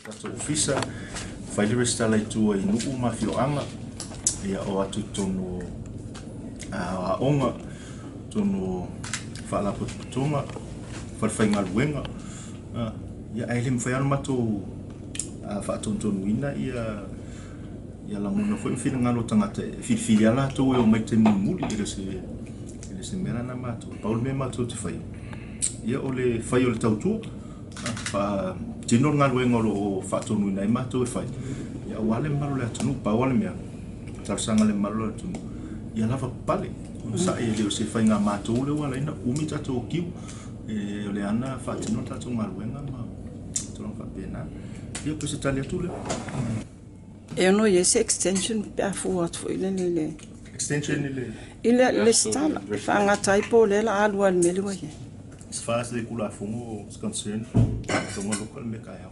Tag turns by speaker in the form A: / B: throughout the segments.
A: tatou ofisa faile restala itua i nuu mafioaga ia o atu tonu aʻoga tonu faalapotopotoga falafaigaluega ia ai le mafai anu matou faatonutonuina ia lamuna foi finagalo tagata filifili ala atou e o mai te mulimuli i le se mea lana matou paule mea matou te fai ia o le fai o le tautua fa tino galuega o loo faatonuina ai matou e fai ia ua le malo le atunu paua le mea talosaga le malo le atunu ia lava pale saʻi e le o se faiga matou le ua laina umi tatou o kiu e o le ana faatino tatou galuega ma tologa faapena ia pe se tali atu lea
B: e ono ia se extension pe afu atu foi le
A: extension
B: le stala faagata ai po le la alua le mele ua ia
A: as far as the kulafungo is concerned tonga local me kaya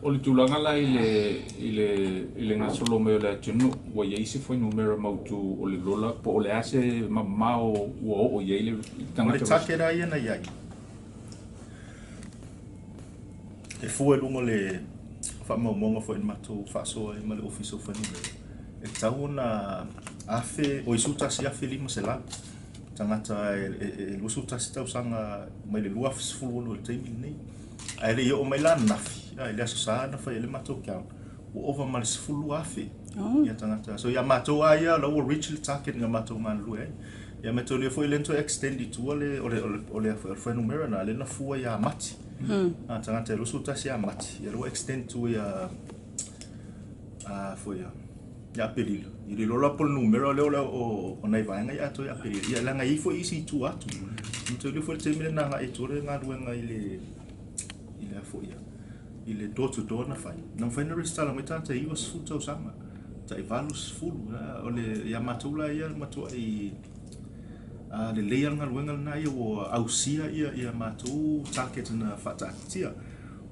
C: o le tulaga la i le gasolo me o le atunu ua iai se foi numera mautu o le lola po o le a se mamao ua oo iai le
A: tagata le takera ia na iai e fua e luga le faamaumoga foi matou faasoa ai ma le office of numera e tau ona afe o isu tasi afe 5 sela tangata e lusu tasi tausaga mai le 2 le taimi nei ai le o mai la nafi ai le aso na fai le matou kia o over ma le 10 afe ia tangata so ia matou ia lo richly target nga matou ngalu ai ia matou le foi lento extend itu ole foi numera na le na fua ia mati tangata lusu tasi ia mati ia lo extend to ia foi ia pelilo i le lola pol numero le o nai vaenga ia to ia pelilo ia langa i foi isi tu atu então le foi temile na nga itu le nga duenga ile foi ia ile door to door na fai não foi na restala mai tata i was futa usanga tai valus full ole ia matula ia matua i le leia nga duenga na ia o ausia ia matu target na fata tia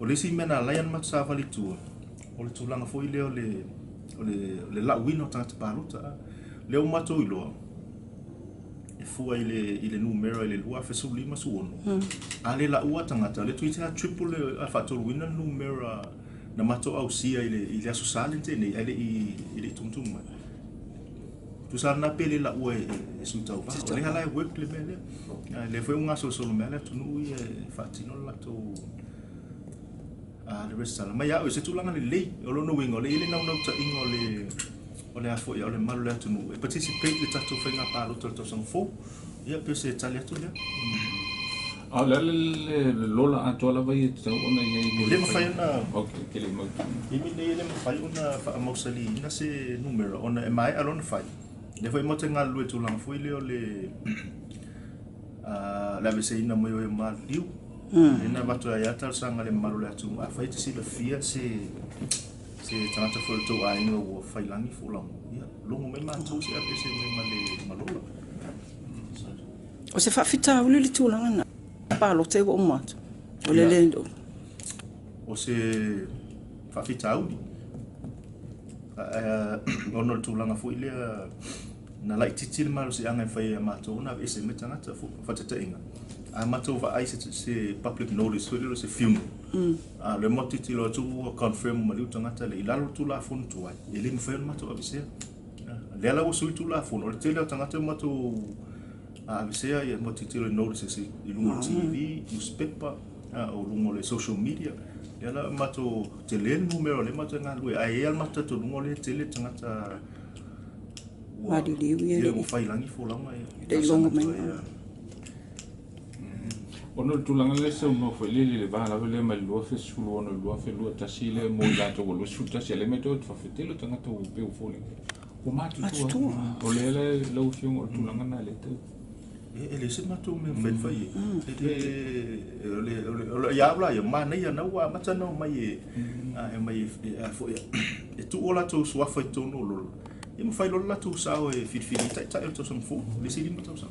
A: ole si mena lion matsa valitua ole tulanga foi le le la wino tata paluta le o matou ilo e fua ile numero ile lua fe su lima su ono ale la ua tangata le tuita triple a fator wina numero na matou ausia ile aso salente nei ile tumtum tu sa na pele la ua e su tau va le hala work le mele le foi un aso solo mele tu nu e fatino la to le restala mai au se tulanga le o lo no wingo le ile na ta ingo le afo ia le malu le tunu e participate le tatu fenga pa lo to sang fo ia pe se tali atu le
C: le lola atola vai tau ona ia
A: le mafai na
C: okay ke le mau
A: i mi le mafai ona fa mausali na se numero ona e mai alona fai le foi mo te ngalu e tulanga foi le o le la vese ina mo e mal liu ina bato ya tal sanga le malu le atu a fai te si le fia se tangata foi to ai no fai langi fulang ia longo me matou se apese me male malola
B: o se fafita o le tulanga na pa lo te o mat o le lendo
A: o se fafita au ono tulanga foi le na lai titil malo se anga fai matou na ese me tangata fatata inga a matou va ai se public notice foi le se film le motiti lo tu confirm mali tangata le ilalo tu la fon tu ai ele me foi matou avise le ala o sui tu la fon o le tele tangata matou avise ia motiti lo notice se ilungo TV newspaper o lungo le social media le ala matou tele numero le matou ngalu ai el matou tu lungo le tele tangata
B: wa di
A: le o fai langi fo lama
B: le longo mai
C: ono tulanga le se no foi le va la le mal lo fe su ono lo fe lo tasile mo la to lo su tasile me to fa fetelo tanga to pe o foli o matu tu o le lo fiong o tulanga na le te
A: ele se matu me fai le ya bla ya ma nei na wa mata no mai mai foi e tu ola to so fa to no lo e mo fai lo la tu sa o e fili ta to son fo le si limita sa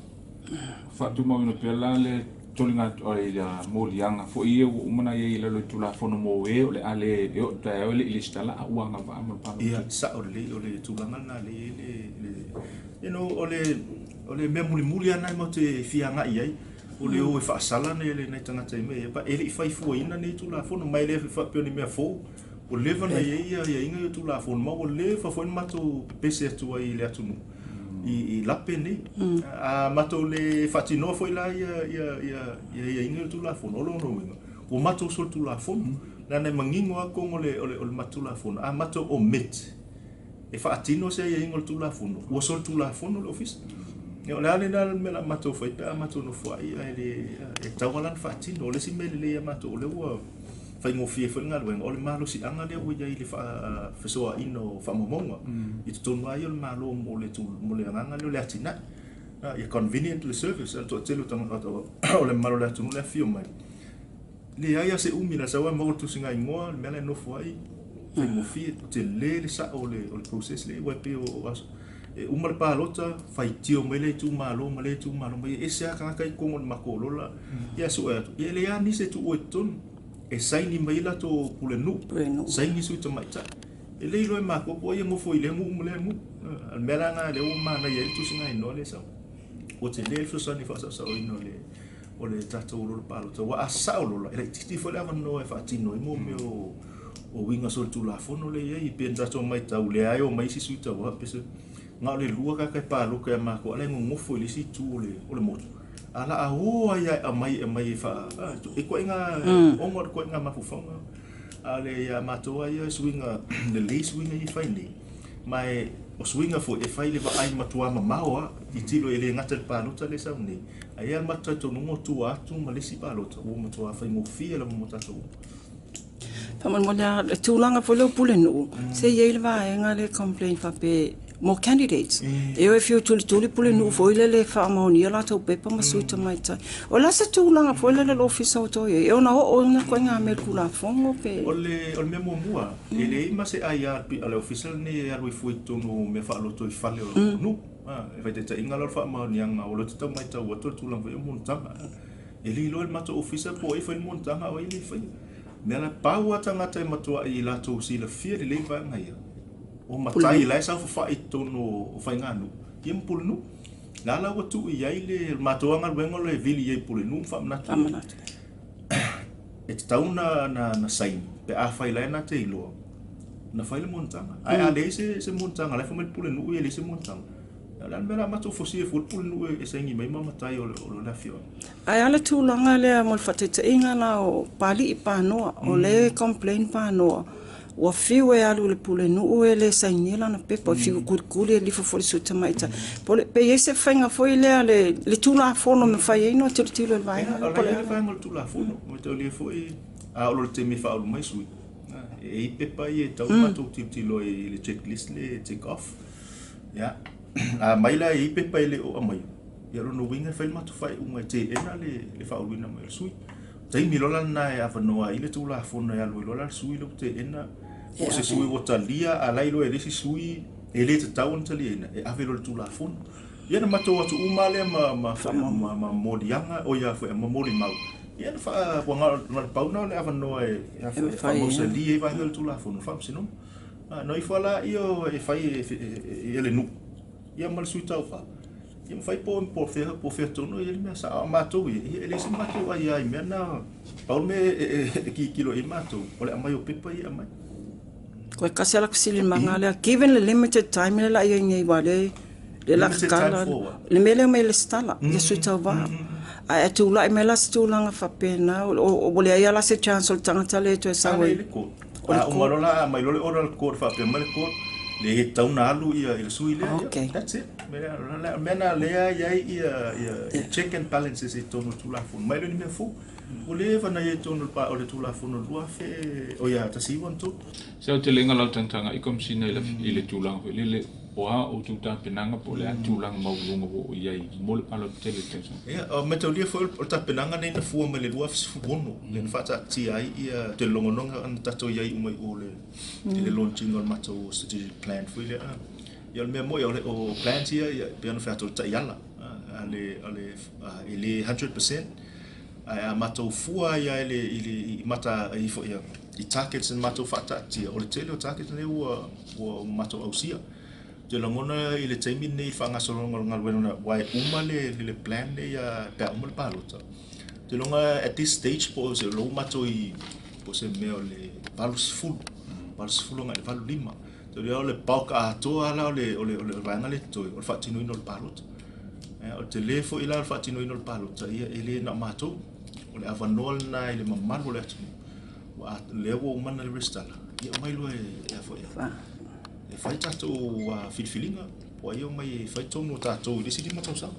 C: fa tu mo no pe la le tolinga o ia molianga fo ia o mana ia le tula fono mo e o le ale o ta o le listala a uanga va mo pa
A: ia sa o le tulanga na le you know o le me muli ana mo te fianga ia o le o fa sala le nei tanga tai me pa ele fai fu ina nei tu la fo no mai le fa pe ni me fo o le va na ia inga tu la fo ma o le fa fo ma tu pese tu ai le atu i la pene a ma to le fatino fo la ia inga tu la fo no lo no o ma to sol tu la fo na nei mangingo a ko o le matu la fo a ma to o met e fa atino se ia inga tu la fo o sol tu la fo no le office yo la le na me la mato foi pa mato no foi e tawalan fati no le si me le mato le wa fa ngo fie fa nga o le malo si anga le o ya ile fa so ino fa momonga i to no ayo le malo mo le tu mo le anga le atina e convenient le service to telo tamo o le malo le tu le fio mai le aya se umina sa wa mo tu singa ingoa me le no foi fa ngo fie te le sa o le process le wa pe o uma le palota fai tio mele tu malo mele tu malo me ese aka kai ko ma ko lola ya so ya le ani se tu oton e sai ni mai la to pule nu sai ni su to mai ta e le lo ma ko po ye mo foi le mu al mela na le uma na ye tu singa no le sa o te le so ni fa sa o no le o le tato lo palota wa asa o lola e ti fo le no e fa ti no mo me o winga so tu la fo no le ye i pensa to mai ta le ai o mai si su ta wa pese nga le lua ka pa lu ka ma ko le ngo fo le si tu o le moto ala a o ya mai fa e ko nga o mo ko nga ma fu fonga ale ya ma to ya swinga the least swinga i finally mai o swinga fo e fai le va ai ma to ma mawa i tilo ele ngata pa lu ta le sa ni ai ma to to no tu atu ma le si pa lu to o mo to fa ngo fi le mo ta to
B: pa mo ya tulanga fo le pule no se ye le va nga le complain fa pe more candidates. E fio tuli pule no foi le fa maoni la to pepa masuita mai tai. O la se tulanga foi le office auto e ona o na ko nga me kula fongo pe.
A: O le memo mua. Ele ma se ai ale official ne a lui foi to no me fa lo to fale no. E vai te inga lo fa maoni anga o lo to mai ta o to tulanga foi montanga. Ele lo ma to official po e foi montanga o ele foi. Me la paua tanga te matua i la to si le fie le va ngai. O matai lai sa fa ito no fa nganu yem pulnu la watu ia ile matoanga wengo le vili ye pulnu fa mnatu et tauna na sai pe a fa ile na te lo na fa ile montanga ai ale se montanga la fa met pulnu ile se montanga la mera mato fosi e pulnu e sengi mai mama tai o la fio
B: ai ala tu langa le mo fatete inga na o pali pa no o le complain pa no wa fiu e alu le pule nu e le sainela na pepa fiu kurkuri li fo su tamaita pole pe ese fenga foi le tula fono me fai no tilo vai
A: pole le fai mo tula fono mo to le foi a lo te mi fa lo mai sui e pepa e tau mato tilo e le checklist le take off ya a mai la e pepa le o mai ya lo no winga fai mato fai un te ena le fa lo na mai sui tai mi lola na e afanoa ile tula fono ya lo lola sui lo te ena o se sui o talia a lailo e lesi sui e le te tau talia e ave lo tu la fon ia na mato atu umale ma modianga o ia fa ma modi mau ia fa wanga na pauna le avano e fa mo se li e va lo tu la fon fa sino no i fala io e fai e le nu ia mal sui tau fa ia fai po fer tono ia me sa mato ia le se mato ia me na paul me ki kilo e mato o le mai o pepa ia mai
B: ko kasela kusili mangala given the limited time la ia ngai wale le la kala le mele me le stala ye suita va a tu la me la stulanga fa pena o bole ia la se chance o tanga le to sa we
A: o marola mai lo oral code fa pena le code le tau na alu ia il sui le that's it mena le ia check and balances it tono tu la fun mai lo ni me fu o le va na ia tono pa o le tu la fun lo fe o ia ta si won tu
C: se o te lenga la tanga I kom sina ile tu lang le oa o tu ta penanga po le tu lang mau lunga o ia I mol palo tele tension
A: ia o me tau fo o ta penanga nei na fu me le lo fu bono le fa ta ti ai ia te longononga an ta to ia I mai o le launching on mato strategic plan fu le ia me mo ia o plan ia pe no fa to ta yala ele 100% a mato fua ia ele mata I fo ia I targets and mato fata tia o le tele o targets ne o mato ausia Te langona i le taimi nei whangasolonga ngal wena wai uma le plan le ya pe uma le palota. Te longa at this stage po se lo mato i po se meo le valus fulu ngai valu lima. Te le pau ka atoa ala ole vanga le toi o fatino ino le palota. O te le fo ila le fatino ino le palota ia ele na mato ole avanol na ile mamalu le atu. Wa le wo umana le restala. Ia mai lo e fo ia. E fai tatou filfilinga, po ai o mai fai tonu o tatou i desi di matau sama.